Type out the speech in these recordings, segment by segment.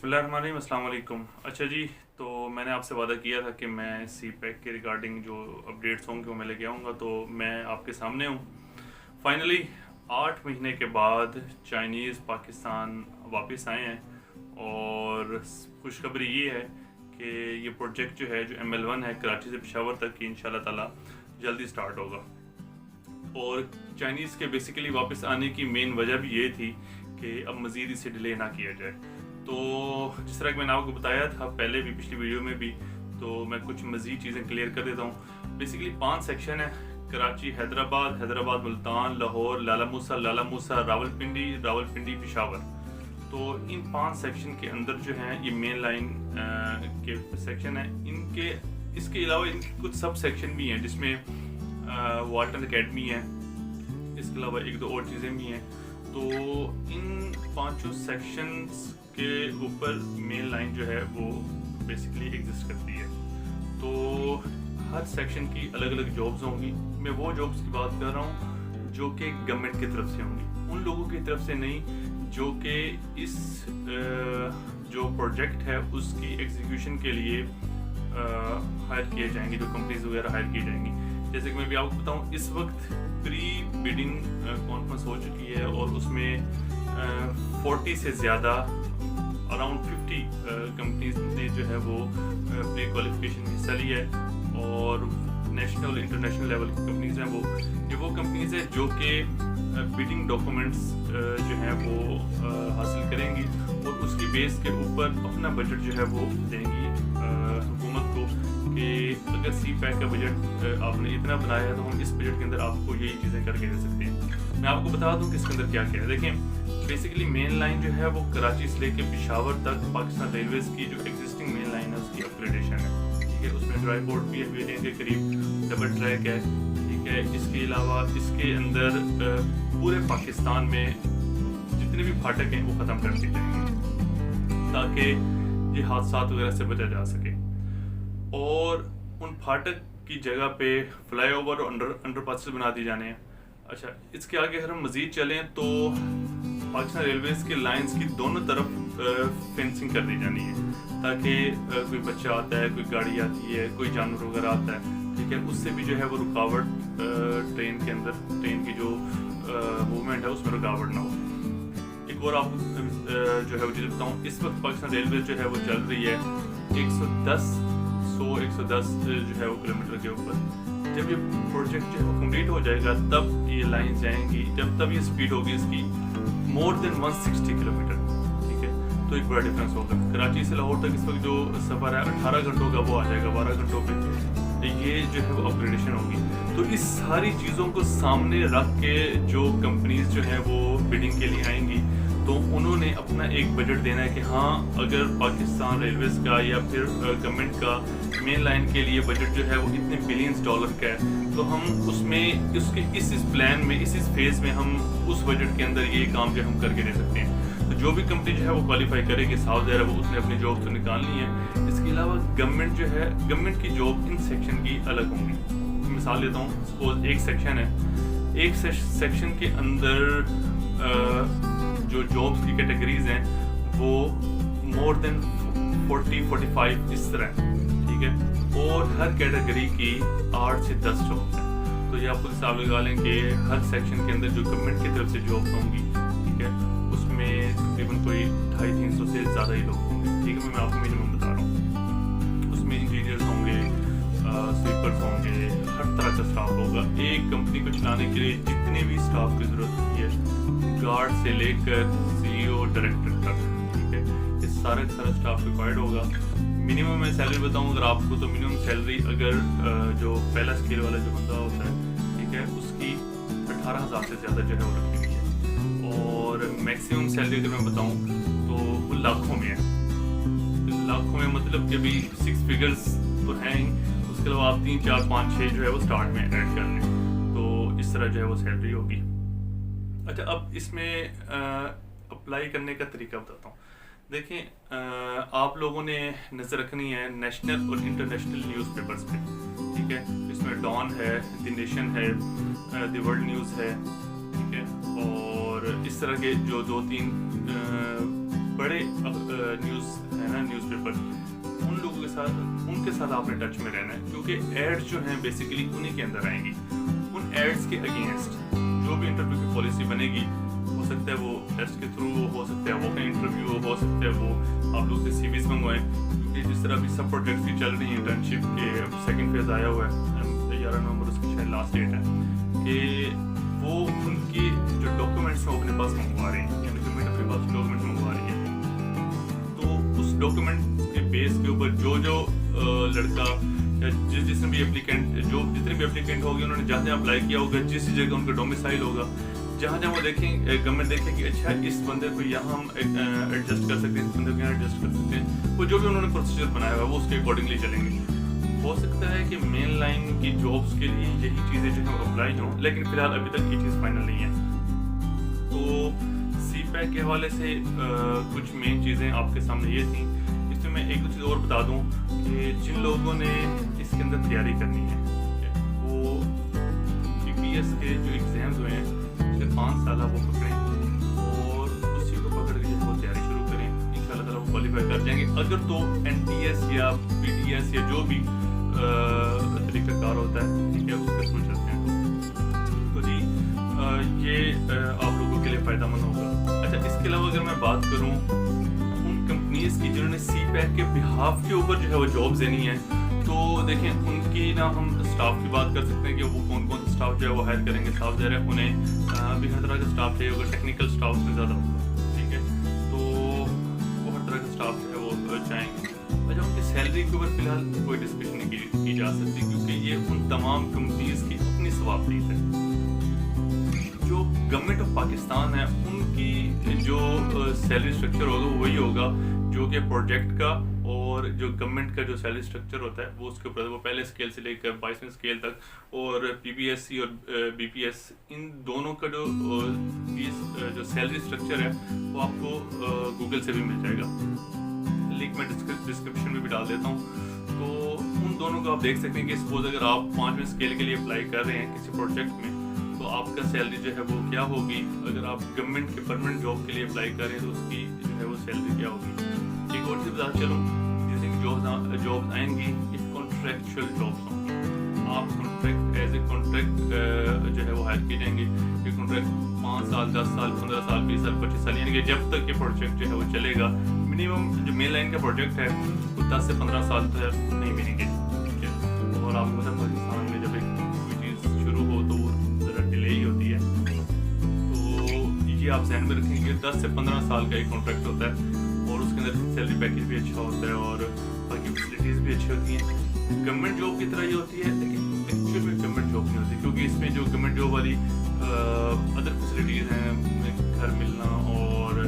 बिस्मिल्लाहिर्रहमानिर्रहीम, अस्सलाम वालेकुम। अच्छा जी, तो मैंने आपसे वादा किया था कि मैं सी पैक के रिगार्डिंग जो अपडेट्स होंगे वो मैं लेके आऊँगा, तो मैं आपके सामने हूँ। फाइनली 8 महीने के बाद चाइनीज़ पाकिस्तान वापस आए हैं और खुशखबरी ये है कि ये प्रोजेक्ट जो है, जो ML1 है, कराची से पेशावर तक की इंशाल्लाह ताला जल्दी स्टार्ट होगा। और चाइनीज़ के बेसिकली वापस आने की मेन वजह भी ये थी कि अब मज़ीद इसे डिले ना किया जाए। तो जिस तरह कि मैंने आपको बताया था पहले भी, पिछली वीडियो में भी, तो मैं कुछ मज़ीद चीज़ें क्लियर कर देता हूँ। बेसिकली 5 सेक्शन है: कराची, हैदराबाद, हैदराबाद मुल्तान, लाहौर, लाला मूसा, रावलपिंडी पेशावर। तो इन 5 सेक्शन के अंदर जो हैं ये मेन लाइन के सेक्शन हैं। इसके अलावा इनके कुछ सब सेक्शन भी हैं जिसमें वाल्टन एकेडमी है, इसके अलावा 1-2 और चीज़ें भी हैं। तो इन 5 सेक्शंस के ऊपर मेन लाइन जो है वो बेसिकली एग्जिस्ट करती है। तो हर सेक्शन की अलग अलग जॉब्स होंगी। मैं वो जॉब्स की बात कर रहा हूँ जो कि गवर्नमेंट की तरफ से होंगी, उन लोगों की तरफ से नहीं जो कि इस जो प्रोजेक्ट है उसकी एग्जीक्यूशन के लिए हायर किए जाएंगे, जो कंपनीज वगैरह हायर की जाएंगी। जैसे कि मैं भी आपको बताऊँ, इस वक्त प्री बिडिंग कॉन्फ्रेंस हो चुकी है और उसमें 40 से ज़्यादा, अराउंड 50 कंपनीज ने जो है वो प्री क्वालिफिकेशन में हिस्सा लिया है। और नेशनल इंटरनेशनल लेवल की कंपनीज हैं, वो कंपनीज हैं जो कि बिडिंग डॉक्यूमेंट्स जो हैं वो हासिल करेंगी और उसकी बेस के ऊपर अपना बजट जो है वो देंगी हुकूमत को कि अगर सी पैक का बजट आपने इतना बनाया है तो हम इस बजट के अंदर आपको यही चीज़ें करके दे सकते हैं। मैं आपको बता दूं कि इसके अंदर क्या क्या है। देखें, बेसिकली मेन लाइन जो है वो कराची से लेकर पेशावर तक पाकिस्तान रेलवेज़ की जो एग्जिस्टिंग मेन लाइन है उसकी अपग्रेडेशन है, ठीक है। उसमें ड्राई पोर्ट भी है, वेरिएंट के करीब डबल ट्रैक है, ठीक है। इसके अलावा इसके अंदर पूरे पाकिस्तान में जितने भी फाटक हैं वो ख़त्म कर दिए जाएंगे ताकि ये हादसात वगैरह से बचा जा सके। और उन फाटक की जगह पे फ्लाईओवर और अंडरपासेस बना दिए जाने हैं। अच्छा, इसके आगे अगर हम मज़ीद चलें तो पाकिस्तान रेलवेज़ के लाइंस की दोनों तरफ फेंसिंग कर दी जानी है ताकि कोई बच्चा आता है, कोई गाड़ी आती है, कोई जानवर वगैरह आता है, ठीक है, उससे भी जो है वो रुकावट ट्रेन के अंदर, ट्रेन की जो मूवमेंट है उसमें रुकावट ना हो। एक और आपको जो है वो चीज़ बताऊँ, इस वक्त पाकिस्तान रेलवे जो है वो चल रही है 110 जो है वो किलोमीटर के ऊपर। जब ये प्रोजेक्ट जो है वो कम्प्लीट हो जाएगा तब ये लाइन जाएंगी, तब ये स्पीड होगी इसकी मोर देन 160 किलोमीटर, ठीक है। तो एक बड़ा डिफरेंस होगा। कराची से लाहौर तक इस वक्त जो सफ़र है 18 घंटों का, वो आ जाएगा 12 घंटों पे। ये जो है वो अपग्रेडेशन होगी। तो इस सारी चीज़ों को सामने रख के जो कंपनीज जो है वो बिडिंग के लिए आएंगी तो उन्होंने अपना एक बजट देना है कि हाँ, अगर पाकिस्तान रेलवेज़ का या फिर गवर्नमेंट का मेन लाइन के लिए बजट जो है वो इतने बिलियंस डॉलर का है तो हम उसमें उसके इस प्लान में, इस फेज़ में हम उस बजट के अंदर ये काम जो हम करके दे सकते हैं। तो जो भी कंपनी जो है वो क्वालिफाई करेगी, साउथ है वो उसने अपनी जॉब तो निकालनी है। इसके अलावा गवर्नमेंट जो है, गवर्नमेंट की जॉब इन सेक्शन की अलग होंगी। मिसाल लेता हूँ, सपोज एक सेक्शन है, एक सेक्शन के अंदर जो जॉब्स की कैटेगरीज हैं वो मोर देन 40-45 इस तरह, ठीक है। और हर कैटेगरी की 8 से 10 जॉब्स हैं। तो ये आपको हिसाब लगा लें कि हर सेक्शन के अंदर जो गवर्नमेंट की तरफ से जॉब्स होंगी, ठीक है, उसमें तकरीबन कोई 250-300 से ज़्यादा ही लोग होंगे, ठीक है। मैं आपको मिनिमम बता रहा हूँ। उसमें इंजीनियर्स होंगे, स्वीपर्स होंगे, हर तरह का स्टाफ होगा। एक कंपनी को चलाने के लिए जितने भी स्टाफ की ज़रूरत होती है, गार्ड से लेकर CEO डायरेक्टर तक, ठीक है, ये सारा स्टाफ रिक्वायर्ड होगा। मिनिमम मैं सैलरी बताऊं अगर आपको, तो मिनिमम सैलरी अगर जो पहला स्केल वाला जो बंदा होता है, ठीक है, उसकी 18,000 से ज़्यादा जो है वो रखी हुई है। और मैक्सिमम सैलरी अगर मैं बताऊं तो वो लाखों में है। लाखों में मतलब कि अभी 6 फिगर्स तो हैं ही, उसके अलावा आप 3, 4, 5, 6 जो है वो स्टार्ट में ऐड कर लें, तो इस तरह जो है वो सैलरी होगी। अच्छा, अब इसमें अप्लाई करने का तरीका बताता हूँ। देखें, आप लोगों ने नज़र रखनी है नेशनल और इंटरनेशनल न्यूज़पेपर्स पे, ठीक है। इसमें डॉन है, द नेशन है, द वर्ल्ड न्यूज़ है, ठीक है। और इस तरह के जो 2-3 बड़े न्यूज़ है ना, न्यूज़पेपर, उनके साथ आपने टच में रहना है, क्योंकि एड्स जो हैं बेसिकली उन्हीं के अंदर आएंगी। उन एड्स के अगेंस्ट जो भी इंटरव्यू की पॉलिसी बनेगी, हो सकता है वो टेस्ट के थ्रू हो सकता है, वो का इंटरव्यू हो सकता है, वो आप लोग से सीवीज मंगवाएं, क्योंकि जिस तरह अभी सब प्रोजेक्ट्स की चल रही हैं, इंटर्नशिप के सेकंड फेज आया हुआ है, 11 नवंबर उसकी शायद लास्ट डेट है, कि वो उनकी जो डॉक्यूमेंट्स हैं वो अपने पास मंगवा रहे हैं, यानी गवर्नमेंट अपने पास डॉक्यूमेंट्स मंगवा रही है। तो उस डॉक्यूमेंट के बेस के ऊपर जो लड़का या जितने भी एप्लीकेंट होंगे, उन्होंने जहाँ जहाँ अप्लाई किया होगा, जिस जगह उनका डोमिसाइल होगा, जहाँ जहाँ वो देखें, गवर्नमेंट देखे कि अच्छा इस बंदे को यहाँ हम एडजस्ट कर सकते हैं, इस बंदे को यहाँ एडजस्ट कर सकते हैं, वो जो भी उन्होंने प्रोसीजर बनाया हुआ है वो उसके अकॉर्डिंगली चलेंगे। हो सकता है कि मेन लाइन की जॉब्स के लिए यही चीज़ें जो है अप्लाई हों, लेकिन फिलहाल अभी तक ये चीज़ फाइनल नहीं है। तो सीपैक के हवाले से कुछ मेन चीज़ें आपके सामने ये थी। इसमें मैं एक दो चीज़ और बता दूं कि जिन लोगों ने इसके अंदर तैयारी करनी है, वो पीपीएस के जो एग्ज़ाम्स हुए हैं उसके 5 साल वो पकड़ें और उसी को पकड़ के वो तैयारी शुरू करें, इंशाल्लाह ताला वो क्वालिफाई कर जाएंगे। अगर तो एनटीएस या बीटीएस या जो भी तरीक़ाकार होता है, ठीक है, उसके थ्रू चलते हैं, तो जी ये आप लोगों के लिए फ़ायदेमंद होगा। अच्छा, इसके अलावा अगर मैं बात करूँ उन कंपनीज़ की जिन्होंने सीपैक के बिहाफ के ऊपर जो है वो जॉब्स देनी है, तो देखें उनकी ना हम स्टाफ की बात कर सकते हैं कि वो कौन कौन सा स्टाफ जो है वो हायर करेंगे। साफ ज़ाहिर है उन्हें भी हर तरह का स्टाफ चाहिए होगा, टेक्निकल स्टाफ में ज़्यादा होगा, ठीक है, तो वो हर तरह का स्टाफ जो है वो चाहेंगे। अच्छा, उनकी सैलरी के ऊपर फ़िलहाल कोई डिस्कशन नहीं की जा सकती, क्योंकि ये उन तमाम कंपनीज़ की अपनी सवाबदीद है। जो गवर्नमेंट ऑफ पाकिस्तान है उनकी जो सैलरी स्ट्रक्चर होगा वो वही होगा जो कि प्रोजेक्ट का, और जो गवर्नमेंट का जो सैलरी स्ट्रक्चर होता है वो उसके ऊपर वो पहले स्केल से लेकर 22वें स्केल तक, और पीपीएससी और बीपीएस इन दोनों का जो सैलरी स्ट्रक्चर है वो आपको गूगल से भी मिल जाएगा, लिंक मैं डिस्क्रिप्शन में भी डाल देता हूँ। तो उन दोनों को आप देख सकते हैं कि सपोज अगर आप 5वें स्केल के लिए अप्लाई कर रहे हैं किसी प्रोजेक्ट में, तो आपका सैलरी जो है वो क्या होगी। अगर आप गवर्नमेंट के परमानेंट जॉब के लिए अप्लाई कर रहे हैं तो उसकी जो है वो सैलरी क्या होगी। एक और चीज़ बता चलूँ, जैसे कि जॉब्स आएंगी ये कॉन्ट्रैक्चुअल जॉब्स होंगी, आप कॉन्ट्रैक्ट एज ए कॉन्ट्रैक्ट जो है वो हायर किए जाएंगे। ये कॉन्ट्रैक्ट 5 साल 10 साल 15 साल 20 साल 25 साल, यानी कि जब तक ये प्रोजेक्ट जो है वो चलेगा। मिनिमम जो मेन लाइन का प्रोजेक्ट है वो 10 से 15 साल तक नहीं मिलेंगे, ठीक है। और आपको पता है पाकिस्तान में जब एक कोई चीज़ शुरू हो तो वो ज़रा डिले ही होती है, तो ये आप ध्यान में रखेंगे 10 से 15 साल का एक कॉन्ट्रैक्ट होता है, और उसके अंदर सैलरी पैकेज भी अच्छा होता है और बाकी फैसिलिटीज़ भी अच्छी होती हैं। गवर्नमेंट जॉब की तरह ही होती है, लेकिन एक्चुअल में गवर्नमेंट जॉब नहीं होती, क्योंकि इसमें जो गवर्नमेंट जॉब वाली अदर फैसिलिटीज़ हैं, घर मिलना और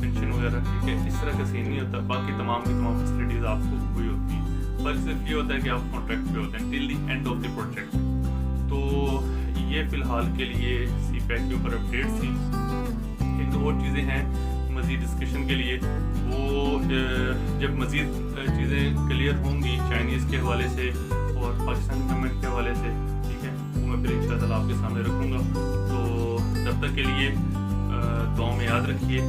पेंशन वगैरह, ठीक है, इस तरह का सीन नहीं होता। बाकी तमाम की तमाम फैसिलिटीज़ आपको हुई होती हैं, पर सिर्फ ये होता है कि आप कॉन्ट्रैक्ट पे होते हैं till the end of the project. तो ये फ़िलहाल के लिए सीपैक के ऊपर अपडेट थी। एक दो और चीज़ें हैं मज़ीद डिस्कशन के लिए, वो जब मज़ीद चीज़ें क्लियर होंगी चाइनीज़ के हवाले से और पाकिस्तानी गवर्नमेंट के हवाले से, ठीक है, वो मैं फिर इंशाअल्लाह आपके सामने रखूँगा। तो तब तक के लिए दुआ में याद रखिए।